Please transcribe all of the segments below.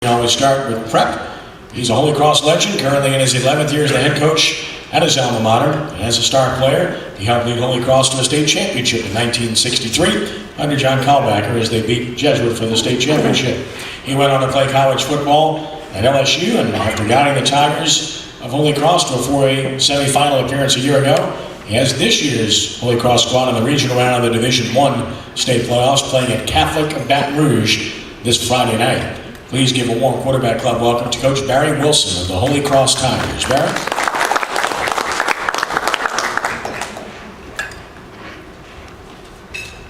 We always start with prep. He's a Holy Cross legend, currently in his 11th year as the head coach at his alma mater. And as a star player, he helped lead Holy Cross to a state championship in 1963 under John Kalbacher as they beat Jesuit for the state championship. He went on to play college football at LSU, and after guiding the Tigers of Holy Cross to a 4A semifinal appearance a year ago, he has this year's Holy Cross squad in the regional round of the Division I state playoffs, playing at Catholic of Baton Rouge this Friday night. Please give a warm quarterback club welcome to Coach Barry Wilson of the Holy Cross Tigers. Barry?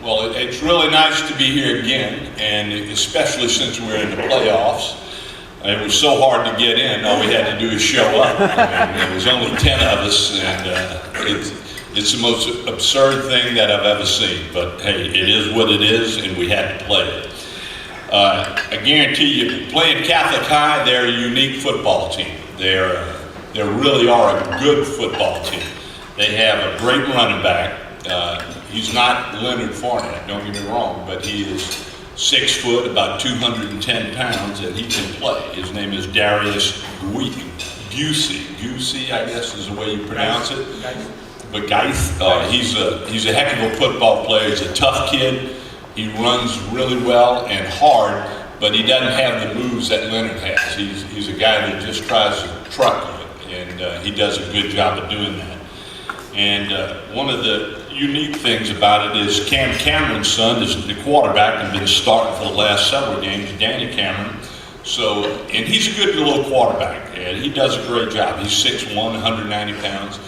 Well, it's really nice to be here again, and especially since we're in the playoffs. It was so hard to get in. All we had to do is show up. I mean, there was only 10 of us, and it's the most absurd thing that I've ever seen. But hey, it is what it is, and we had to play it. I guarantee you, playing Catholic High, they're a unique football team. They really are a good football team. They have a great running back. He's not Leonard Fournette, don't get me wrong, but he is 6 foot, about 210 pounds, and he can play. His name is Darius Gucci, I guess is the way you pronounce it. But Geith, he's a heck of a football player. He's a tough kid. He runs really well and hard, but he doesn't have the moves that Leonard has. He's a guy that just tries to truck you, and he does a good job of doing that. And one of the unique things about it is Cam Cameron's son is the quarterback and been starting for the last several games, Danny Cameron. So, and he's a good little quarterback, and he does a great job. He's 6'1", 190 pounds.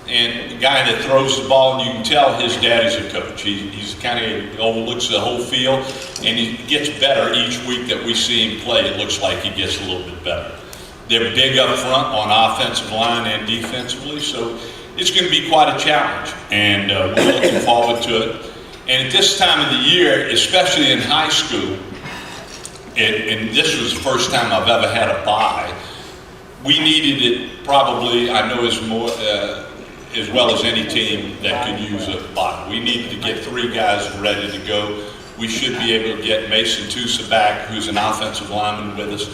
And the guy that throws the ball, and you can tell his daddy's a coach. He's kind of overlooks the whole field, and he gets better each week that we see him play. It looks like he gets a little bit better. They're big up front on offensive line and defensively, so it's going to be quite a challenge, and we're looking forward to it. And at this time of the year, especially in high school, and this was the first time I've ever had a bye, we needed it probably, I know as well as any team that could use a bye. We needed to get 3 guys ready to go. We should be able to get Mason Tusa back, who's an offensive lineman with us.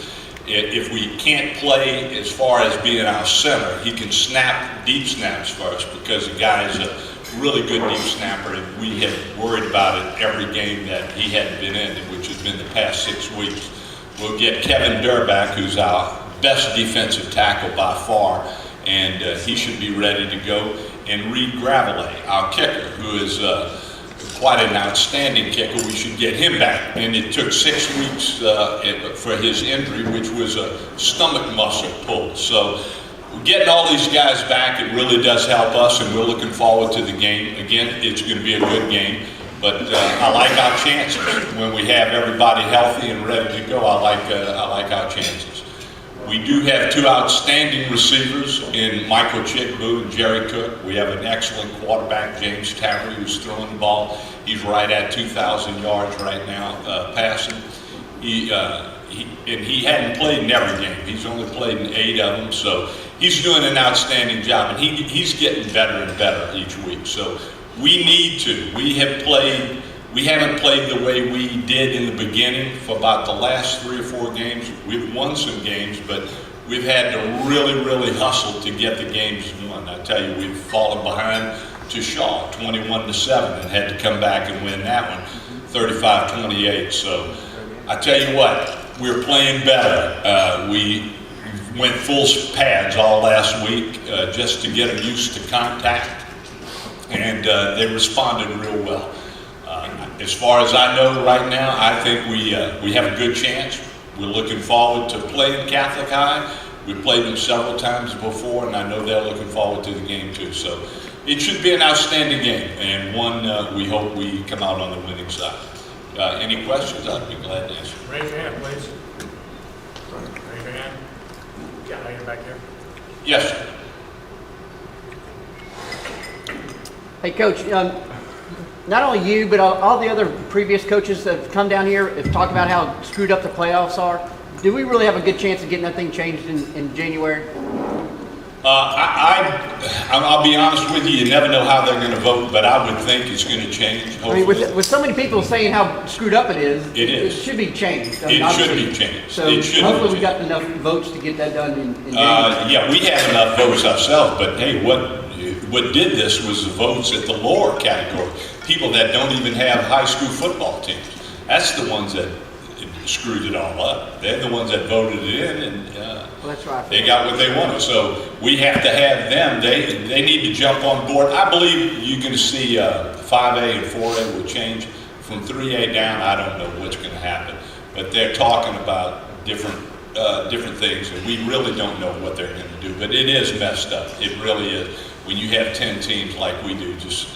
If we can't play as far as being our center, he can snap deep snaps for us because the guy is a really good deep snapper, and we have worried about it every game that he hadn't been in, which has been the past 6 weeks. We'll get Kevin Durr back, who's our best defensive tackle by far, and he should be ready to go. And Reed Gravelet, our kicker, who is quite an outstanding kicker. We should get him back. And it took 6 weeks for his injury, which was a stomach muscle pull. So getting all these guys back, it really does help us, and we're looking forward to the game. Again, it's going to be a good game, but I like our chances. When we have everybody healthy and ready to go, I like our chances. We do have 2 outstanding receivers in Michael Chickboo and Jerry Cook. We have an excellent quarterback, James Taverry, who's throwing the ball. He's right at 2,000 yards right now passing. He hadn't played in every game. He's only played in 8 of them, so he's doing an outstanding job, and he's getting better and better each week. So we need to. We haven't played the way we did in the beginning for about the last 3 or 4 games. We've won some games, but we've had to really hustle to get the games won. I tell you, we've fallen behind to Shaw, 21-7, and had to come back and win that one, 35-28. So I tell you what, we're playing better. We went full pads all last week just to get them used to contact, and they responded real well. As far as I know right now, I think we have a good chance. We're looking forward to playing Catholic High. We've played them several times before, and I know they're looking forward to the game too. So it should be an outstanding game, and one we hope we come out on the winning side. Any questions? I'd be glad to answer. Raise your hand, please. Raise your hand. Yeah, right back here. Yes, sir. Hey, Coach, not only you, but all the other previous coaches that have come down here have talked about how screwed up the playoffs are. Do we really have a good chance of getting that thing changed in January? I'll be honest with you, you never know how they're going to vote, but I would think it's going to change, I mean, hopefully. with so many people saying how screwed up it is. It is. It should be changed. I It mean, should obviously. be changed. So It should be hopefully we changed. got enough votes to get that done in January. Yeah, we have enough votes ourselves, but hey, what did this was the votes at the lower category. People that don't even have high school football teams. That's the ones that screwed it all up. They're the ones that voted it in, and Well, that's right. they got what they wanted. So we have to have them. They need to jump on board. I believe you're going to see 5A and 4A will change from 3A down. I don't know what's going to happen, but they're talking about different things, and we really don't know what they're going to do. But it is messed up. It really is. When you have 10 teams like we do, just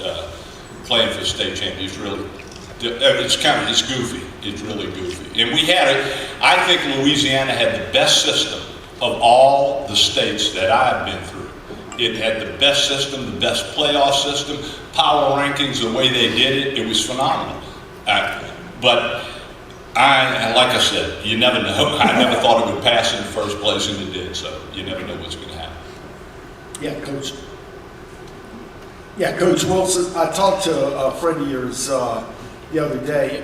playing for the state championship, it's goofy. It's really goofy. And we had it. I think Louisiana had the best system of all the states that I've been through. It had the best system, the best playoff system, power rankings, the way they did it. It was phenomenal. But like I said, you never know. I never thought it would pass in the first place, and it did. So you never know what's going to happen. Yeah, Coach. Yeah, Coach Wilson, I talked to a friend of yours the other day,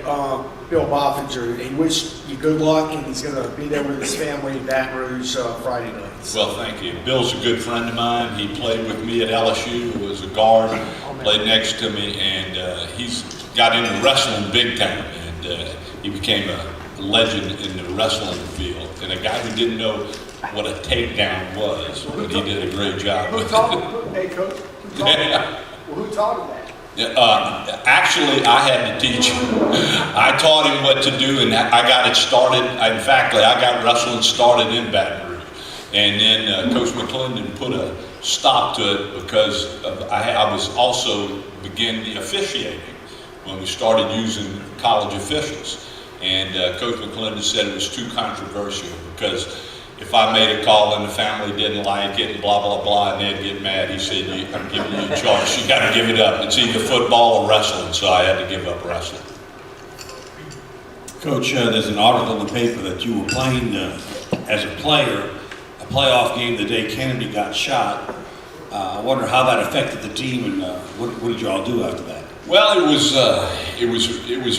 Bill Boffinger. He wished you good luck, and he's going to be there with his family in Baton Rouge Friday night. So. Well, thank you. Bill's a good friend of mine. He played with me at LSU, he was a guard, played next to me, and he's got into wrestling big time, and he became a legend in the wrestling field, and a guy who didn't know what a takedown was, but he did a great job with it. Hey, Coach, who taught him that? Actually, I had to teach him. I taught him what to do, and I got it started. In fact, I got wrestling started in Baton Rouge. And then Coach McClendon put a stop to it because I was also began the officiating when we started using college officials. And Coach McClendon said it was too controversial because if I made a call and the family didn't like it and blah, blah, blah, and they'd get mad, he said, I'm giving you a choice. You got to give it up. It's either football or wrestling, so I had to give up wrestling. Coach, there's an article in the paper that you were playing as a player, a playoff game the day Kennedy got shot. I wonder how that affected the team, and what did you all do after that? Well, it was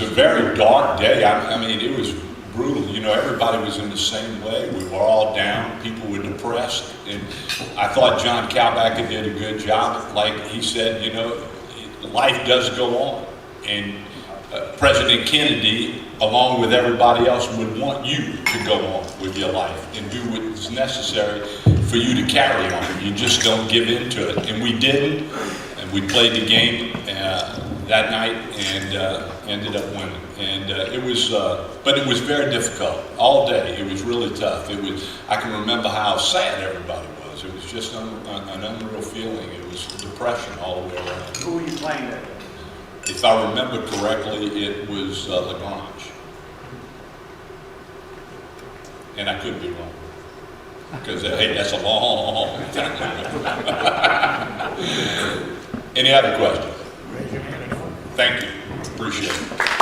a very dark day. I mean, it was brutal. You know, everybody was in the same way. We were all down. People were depressed. And I thought John Kalbacher did a good job. Like he said, you know, life does go on. And President Kennedy, along with everybody else, would want you to go on with your life and do what is necessary for you to carry on. You just don't give in to it. And we didn't. And we played the game that night and ended up winning. And but it was very difficult all day. It was really tough. I can remember how sad everybody was. It was just an unreal feeling. It was depression all the way around. Who were you playing that day? If I remember correctly, it was Lagrange. And I could be wrong. Because, hey, that's a long time. Any other questions? Raise your hand. Thank you. Appreciate it.